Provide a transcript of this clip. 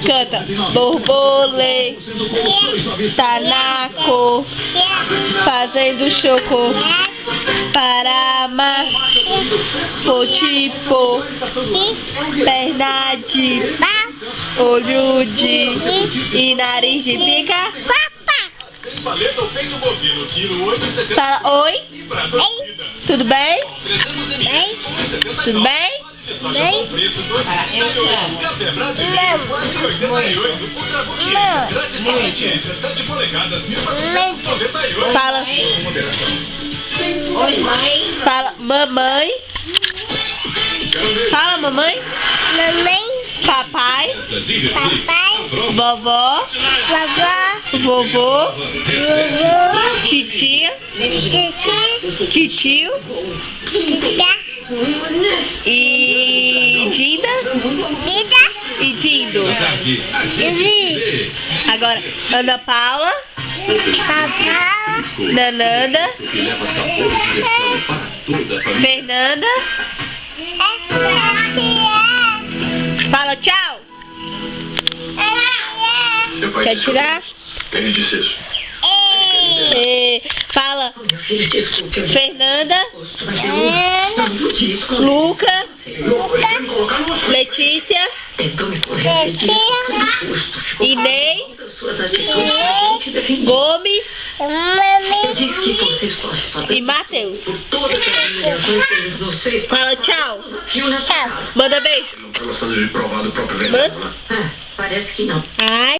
Canta. Borboleta tá na cor, fazendo choco para amar. Potipô, perna de olho de e nariz de pica. Fala oi. Tudo bem? Tudo bem? Bem? Fala. Oi, mãe. Fala mamãe. Fala mamãe. Mamãe, Papai. papai, Vovó. vovó, Vovô. vovô, Titia. titi, Titio. tita, E Dinda. Dida, E Dindo. Vivi, Agora Ana Paula. Papá, Nananda. Fernanda. Fala tchau. Quer tirar? Ele disse isso. Fala Meu filho, desculpe. Fernanda. Vai ser muito disco. Luca. Colocar no assunto. Letícia. Tentou me convencer de isso a todo custo. Ficou Inês. falando das suas atitudes pra gente defender. Gomes. Eu disse que você só E Matheus. por todas as humilhações que ele nos fez Fala passar. tchau. Desafio nessa casa. Manda beijo. Não tá gostando de provar do próprio veneno, né? Parece que não. Ai.